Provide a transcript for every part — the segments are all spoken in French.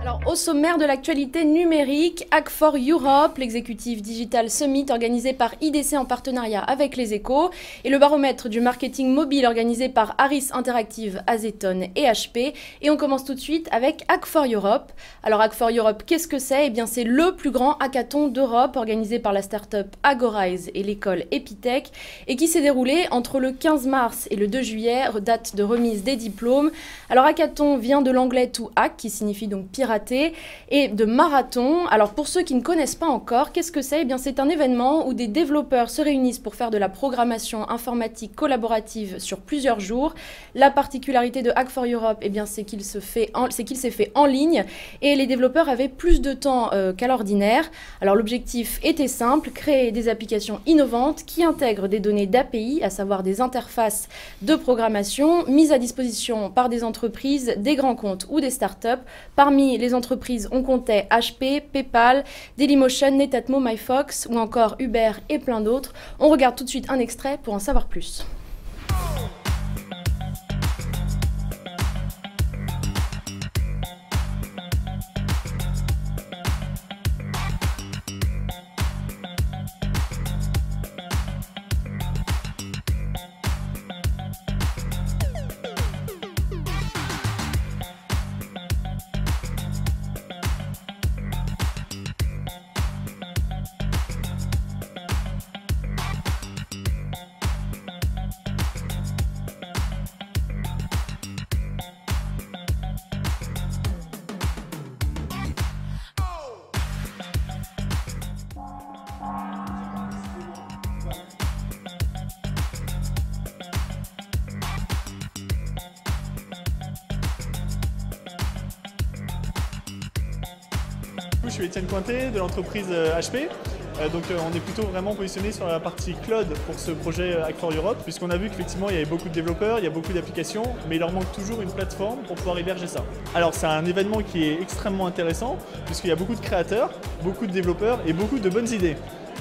Alors, au sommaire de l'actualité numérique, Hack4Europe, l'exécutif Digital Summit organisé par IDC en partenariat avec les Échos, et le baromètre du marketing mobile organisé par Harris Interactive, Azeton et HP. Et on commence tout de suite avec Hack4Europe. Alors, Hack4Europe, qu'est-ce que c'est? Eh bien, c'est le plus grand hackathon d'Europe organisé par la start-up Agorize et l'école Epitech et qui s'est déroulé entre le 15 mars et le 2 juillet, date de remise des diplômes. Alors, hackathon vient de l'anglais to hack, qui signifie donc pirater, et de marathon. Alors pour ceux qui ne connaissent pas encore, qu'est-ce que c'est? Eh bien c'est un événement où des développeurs se réunissent pour faire de la programmation informatique collaborative sur plusieurs jours. La particularité de Hack4Europe, eh bien c'est qu'il s'est fait en ligne et les développeurs avaient plus de temps qu'à l'ordinaire. Alors l'objectif était simple, créer des applications innovantes qui intègrent des données d'API, à savoir des interfaces de programmation mises à disposition par des entreprises, des grands comptes ou des startups. Parmi les entreprises, on comptait HP, PayPal, Dailymotion, Netatmo, MyFox ou encore Uber et plein d'autres. On regarde tout de suite un extrait pour en savoir plus. Je suis Étienne Cointet de l'entreprise HP. On est plutôt vraiment positionné sur la partie cloud pour ce projet Hack4Europe, puisqu'on a vu qu'effectivement il y avait beaucoup de développeurs, il y a beaucoup d'applications, mais il leur manque toujours une plateforme pour pouvoir héberger ça. Alors c'est un événement qui est extrêmement intéressant, puisqu'il y a beaucoup de créateurs, beaucoup de développeurs et beaucoup de bonnes idées.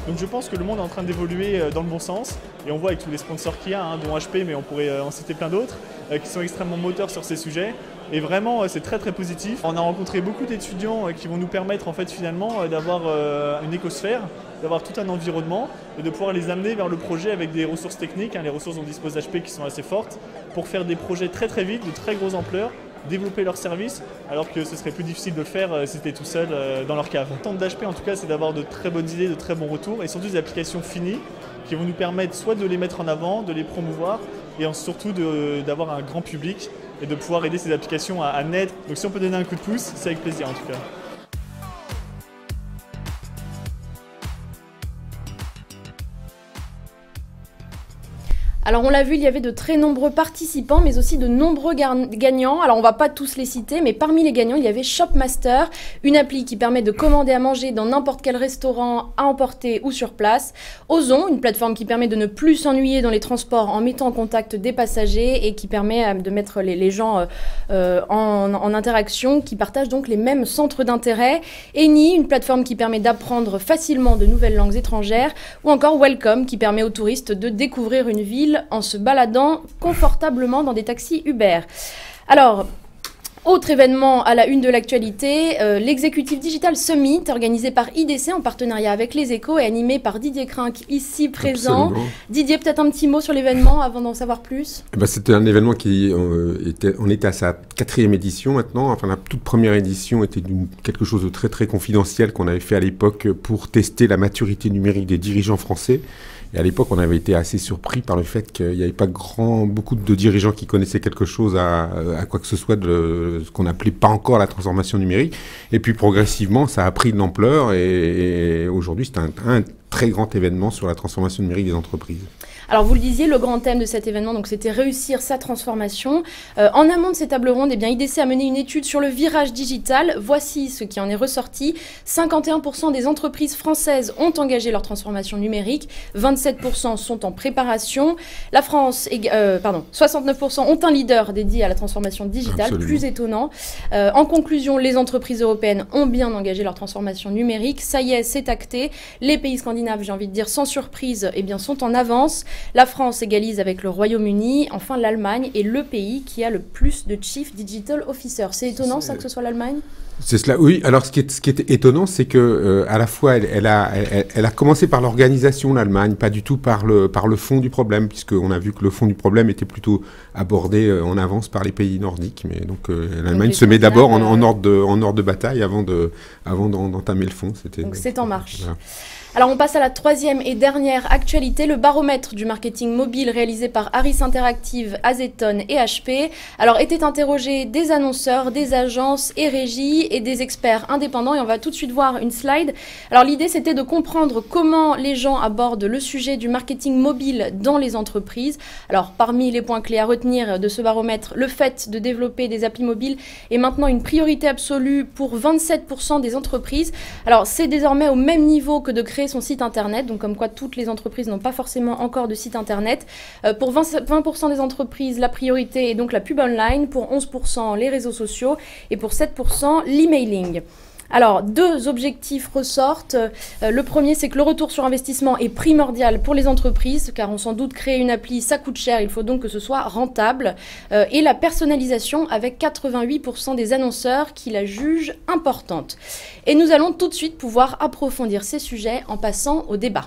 Donc je pense que le monde est en train d'évoluer dans le bon sens, et on voit avec tous les sponsors qu'il y a, dont HP, mais on pourrait en citer plein d'autres, qui sont extrêmement moteurs sur ces sujets. Et vraiment, c'est très très positif. On a rencontré beaucoup d'étudiants qui vont nous permettre en fait finalement d'avoir une écosphère, d'avoir tout un environnement et de pouvoir les amener vers le projet avec des ressources techniques, les ressources dont dispose HP qui sont assez fortes, pour faire des projets très très vite, de très grosse ampleur, développer leurs services, alors que ce serait plus difficile de le faire si c'était tout seul dans leur cave. Le temps d'HP en tout cas, c'est d'avoir de très bonnes idées, de très bons retours et surtout des applications finies qui vont nous permettre soit de les mettre en avant, de les promouvoir et surtout d'avoir un grand public et de pouvoir aider ces applications à naître. Donc si on peut donner un coup de pouce, c'est avec plaisir en tout cas. Alors on l'a vu, il y avait de très nombreux participants, mais aussi de nombreux gagnants. Alors on va pas tous les citer, mais parmi les gagnants, il y avait Shopmaster, une appli qui permet de commander à manger dans n'importe quel restaurant, à emporter ou sur place. Ozon, une plateforme qui permet de ne plus s'ennuyer dans les transports en mettant en contact des passagers et qui permet de mettre les gens en interaction, qui partagent donc les mêmes centres d'intérêt. Eni, une plateforme qui permet d'apprendre facilement de nouvelles langues étrangères. Ou encore Welcome, qui permet aux touristes de découvrir une ville en se baladant confortablement dans des taxis Uber. Alors, autre événement à la une de l'actualité, l'exécutif Digital Summit, organisé par IDC en partenariat avec les Échos et animé par Didier Crinck, ici présent. Absolument. Didier, peut-être un petit mot sur l'événement avant d'en savoir plus? C'était un événement qui on était à sa 4e édition maintenant. Enfin, la toute première édition était quelque chose de très très confidentiel qu'on avait fait à l'époque pour tester la maturité numérique des dirigeants français. Et à l'époque, on avait été assez surpris par le fait qu'il n'y avait pas beaucoup de dirigeants qui connaissaient quelque chose à quoi que ce soit de ce qu'on appelait pas encore la transformation numérique. Et puis progressivement, ça a pris de l'ampleur et aujourd'hui, c'est un très grand événement sur la transformation numérique des entreprises. Alors vous le disiez, le grand thème de cet événement, donc, c'était réussir sa transformation. En amont de ces tables rondes, eh bien, IDC a mené une étude sur le virage digital. Voici ce qui en est ressorti. 51% des entreprises françaises ont engagé leur transformation numérique. 27% sont en préparation. La France, 69% ont un leader dédié à la transformation digitale. Absolument. Plus étonnant. En conclusion, les entreprises européennes ont bien engagé leur transformation numérique. Ça y est, c'est acté. Les pays scandinaves, j'ai envie de dire sans surprise, eh bien, sont en avance. La France égalise avec le Royaume-Uni. Enfin, l'Allemagne est le pays qui a le plus de Chief Digital Officer. C'est étonnant, ça, que ce soit l'Allemagne ? C'est cela, oui. Alors, ce qui est étonnant, c'est que à la fois, elle a commencé par l'organisation, l'Allemagne, pas du tout par le fond du problème, puisqu'on a vu que le fond du problème était plutôt abordé en avance par les pays nordiques. Mais donc, l'Allemagne se met d'abord en ordre de bataille avant d'entamer le fond. Donc, c'est en marche. Voilà. Alors on passe à la troisième et dernière actualité, le baromètre du marketing mobile réalisé par Harris Interactive, Azeton et HP. Alors étaient interrogés des annonceurs, des agences et régies et des experts indépendants et on va tout de suite voir une slide. Alors l'idée c'était de comprendre comment les gens abordent le sujet du marketing mobile dans les entreprises. Alors parmi les points clés à retenir de ce baromètre, le fait de développer des applis mobiles est maintenant une priorité absolue pour 27% des entreprises. Alors c'est désormais au même niveau que de créer son site internet, donc comme quoi toutes les entreprises n'ont pas forcément encore de site internet. Pour 20% des entreprises, la priorité est donc la pub online, pour 11% les réseaux sociaux et pour 7% l'emailing. Alors, deux objectifs ressortent. Le premier, c'est que le retour sur investissement est primordial pour les entreprises, car on s'en doute, créer une appli, ça coûte cher, il faut donc que ce soit rentable. Et la personnalisation, avec 88% des annonceurs qui la jugent importante. Et nous allons tout de suite pouvoir approfondir ces sujets en passant au débat.